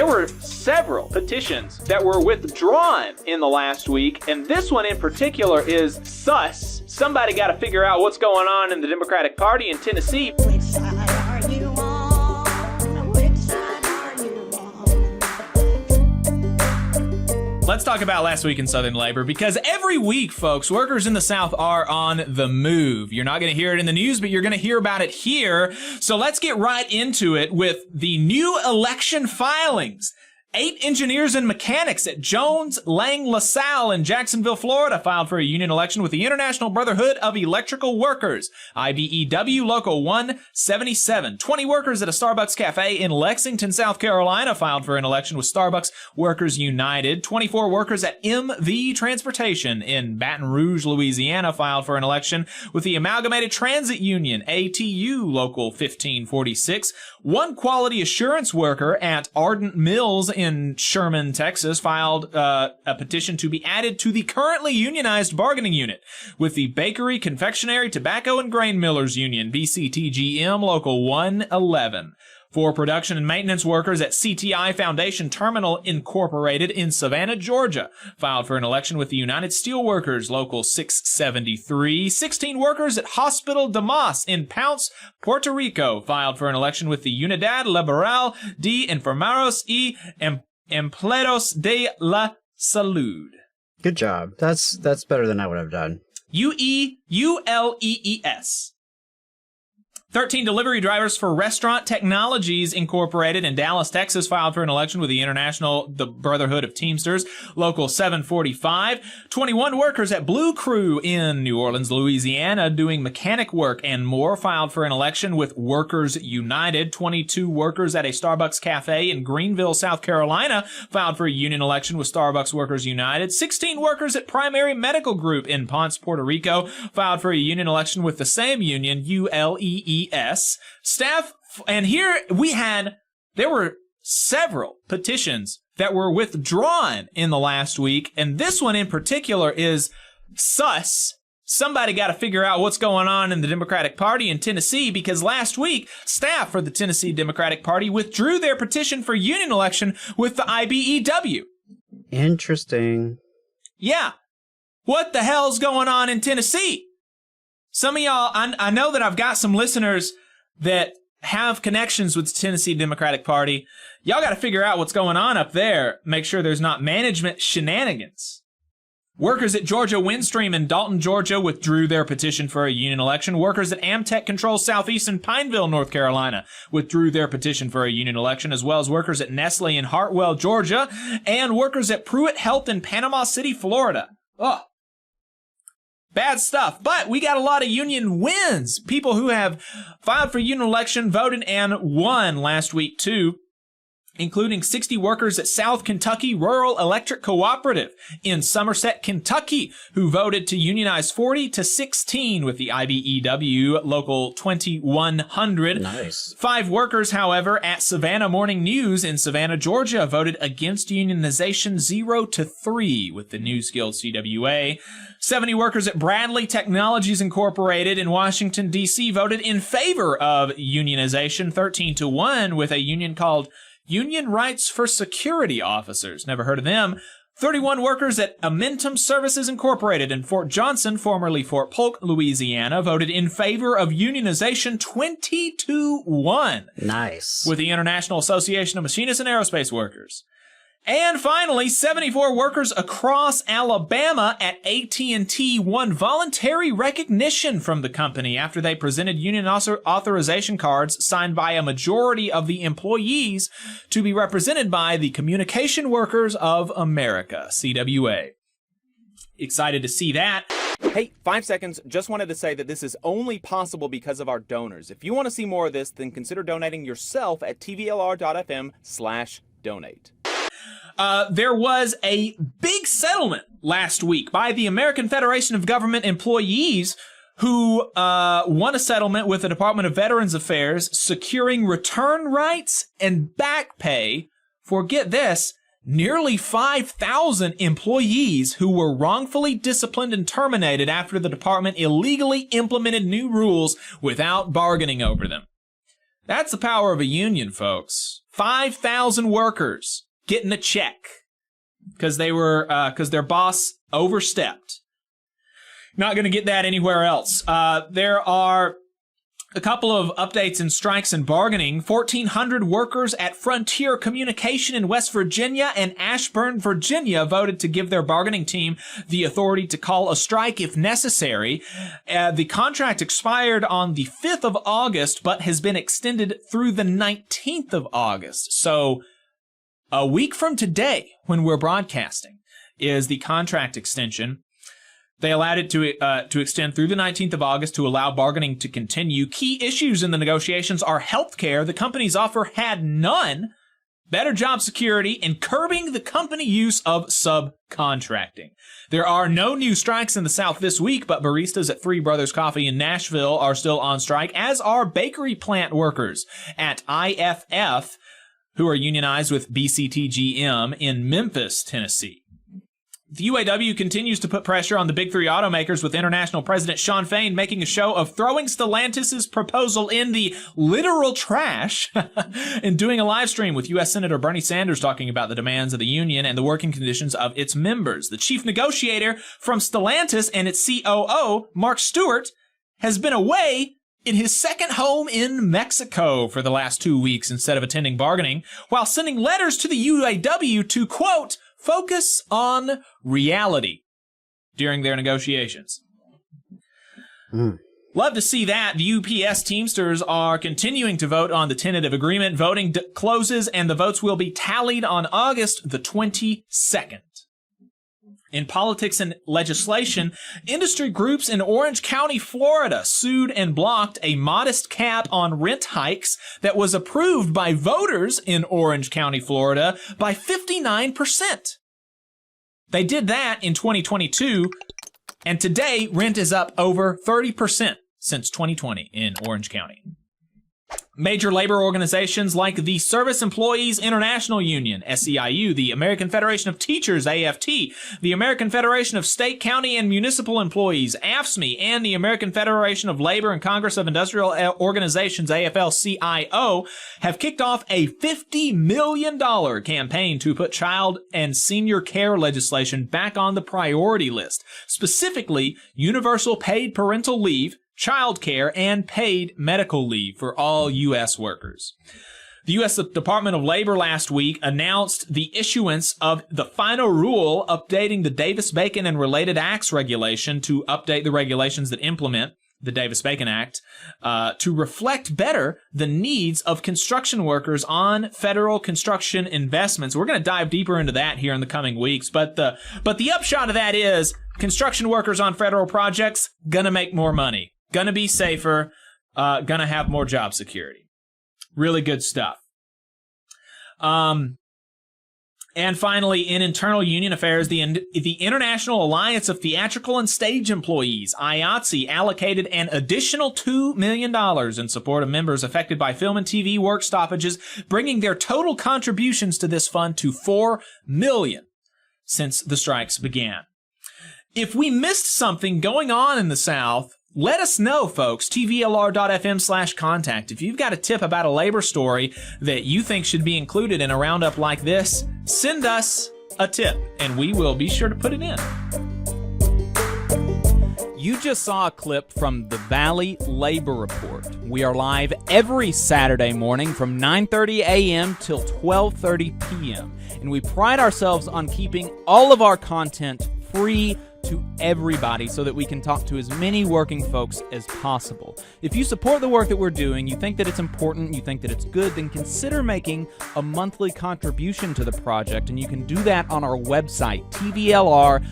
there were several petitions that were withdrawn in the last week, and this one in particular is sus. Somebody got to figure out what's going on in the Democratic Party in Tennessee. Which side are you on? Which side are you on? Let's talk about last week in Southern labor, because every week, folks, workers in the South are on the move. You're not going to hear it in the news, but you're going to hear about it here. So let's get right into it with the new election filings. 8 engineers and mechanics at Jones Lang LaSalle in Jacksonville, Florida filed for a union election with the International Brotherhood of Electrical Workers, IBEW Local 177. 20 workers at a Starbucks cafe in Lexington, South Carolina filed for an election with Starbucks Workers United. 24 workers at MV Transportation in Baton Rouge, Louisiana filed for an election with the Amalgamated Transit Union, ATU Local 1546. 1 quality assurance worker at Ardent Mills in Sherman, Texas, filed a petition to be added to the currently unionized bargaining unit with the Bakery, Confectionery, Tobacco, and Grain Millers Union, BCTGM Local 111. 4 production and maintenance workers at CTI Foundation Terminal Incorporated in Savannah, Georgia, filed for an election with the United Steelworkers Local 673. 16 workers at Hospital Damas in Pounce, Puerto Rico, filed for an election with the Unidad Laboral de Enfermeros y Empleados de la Salud. Good job. That's better than I would have done. ULEES. 13 delivery drivers for Restaurant Technologies Incorporated in Dallas, Texas, filed for an election with the Brotherhood of Teamsters, Local 745. 21 workers at Blue Crew in New Orleans, Louisiana, doing mechanic work and more, filed for an election with Workers United. 22 workers at a Starbucks cafe in Greenville, South Carolina, filed for a union election with Starbucks Workers United. 16 workers at Primary Medical Group in Ponce, Puerto Rico, filed for a union election with the same union, ULEES. Staff, and here there were several petitions that were withdrawn in the last week, and this one in particular is sus. Somebody got to figure out what's going on in the Democratic Party in Tennessee, because last week, staff for the Tennessee Democratic Party withdrew their petition for union election with the IBEW. Interesting. Yeah. What the hell's going on in Tennessee? Some of y'all, I know that I've got some listeners that have connections with the Tennessee Democratic Party. Y'all got to figure out what's going on up there. Make sure there's not management shenanigans. Workers at Georgia Windstream in Dalton, Georgia, withdrew their petition for a union election. Workers at Amtech Controls Southeast in Pineville, North Carolina, withdrew their petition for a union election, as well as workers at Nestle in Hartwell, Georgia, and workers at Pruitt Health in Panama City, Florida. Ugh. Bad stuff, but we got a lot of union wins. People who have filed for union election, voted, and won last week, too, including 60 workers at South Kentucky Rural Electric Cooperative in Somerset, Kentucky, who voted to unionize 40-16 with the IBEW Local 2100. Nice. 5 workers, however, at Savannah Morning News in Savannah, Georgia, voted against unionization 0-3 with the News Guild CWA. 70 workers at Bradley Technologies Incorporated in Washington, D.C. voted in favor of unionization 13-1 with a union called Union Rights for Security Officers. Never heard of them. 31 workers at Amentum Services Incorporated in Fort Johnson, formerly Fort Polk, Louisiana, voted in favor of unionization 20-1. Nice. With the International Association of Machinists and Aerospace Workers. And finally, 74 workers across Alabama at AT&T won voluntary recognition from the company after they presented union authorization cards signed by a majority of the employees to be represented by the Communication Workers of America, CWA. Excited to see that. Hey, 5 seconds. Just wanted to say that this is only possible because of our donors. If you want to see more of this, then consider donating yourself at tvlr.fm/donate. There was a big settlement last week by the American Federation of Government Employees, who won a settlement with the Department of Veterans Affairs securing return rights and back pay for, get this, nearly 5,000 employees who were wrongfully disciplined and terminated after the department illegally implemented new rules without bargaining over them. That's the power of a union, folks. 5,000 workers getting a check because their boss overstepped. Not going to get that anywhere else. There are a couple of updates in strikes and bargaining. 1,400 workers at Frontier Communication in West Virginia and Ashburn, Virginia voted to give their bargaining team the authority to call a strike if necessary. The contract expired on the 5th of August, but has been extended through the 19th of August. So a week from today, when we're broadcasting, is the contract extension. They allowed it to extend through the 19th of August to allow bargaining to continue. Key issues in the negotiations are health care. The company's offer had none, better job security, and curbing the company use of subcontracting. There are no new strikes in the South this week, but baristas at Three Brothers Coffee in Nashville are still on strike, as are bakery plant workers at IFF, who are unionized with BCTGM in Memphis, Tennessee. The UAW continues to put pressure on the big three automakers, with International President Shawn Fain making a show of throwing Stellantis' proposal in the literal trash and doing a live stream with U.S. Senator Bernie Sanders talking about the demands of the union and the working conditions of its members. The chief negotiator from Stellantis and its COO, Mark Stewart, has been away in his second home in Mexico for the last 2 weeks instead of attending bargaining, while sending letters to the UAW to, quote, focus on reality during their negotiations. Love to see that. The UPS Teamsters are continuing to vote on the tentative agreement. Voting closes, and the votes will be tallied on August the 22nd. In politics and legislation, industry groups in Orange County, Florida, sued and blocked a modest cap on rent hikes that was approved by voters in Orange County, Florida, by 59%. They did that in 2022, and today rent is up over 30% since 2020 in Orange County. Major labor organizations like the Service Employees International Union, SEIU, the American Federation of Teachers, AFT, the American Federation of State, County, and Municipal Employees, AFSCME, and the American Federation of Labor and Congress of Industrial Organizations, AFL-CIO, have kicked off a $50 million campaign to put child and senior care legislation back on the priority list, specifically universal paid parental leave, child care, and paid medical leave for all U.S. workers. The U.S. Department of Labor last week announced the issuance of the final rule updating the Davis-Bacon and Related Acts regulation to update the regulations that implement the Davis-Bacon Act to reflect better the needs of construction workers on federal construction investments. We're going to dive deeper into that here in the coming weeks, but the upshot of that is construction workers on federal projects gonna make more money. Gonna be safer, gonna have more job security. Really good stuff. And finally, in internal union affairs, the International Alliance of Theatrical and Stage Employees, IATSE, allocated an additional $2 million in support of members affected by film and TV work stoppages, bringing their total contributions to this fund to $4 million since the strikes began. If we missed something going on in the South, let us know, folks. tvlr.fm/contact. If you've got a tip about a labor story that you think should be included in a roundup like this, send us a tip, and we will be sure to put it in. You just saw a clip from the Valley Labor Report. We are live every Saturday morning from 9:30 a.m. till 12:30 p.m. And we pride ourselves on keeping all of our content free to everybody so that we can talk to as many working folks as possible. If you support the work that we're doing, you think that it's important, you think that it's good, then consider making a monthly contribution to the project, and you can do that on our website, tvlr.fm.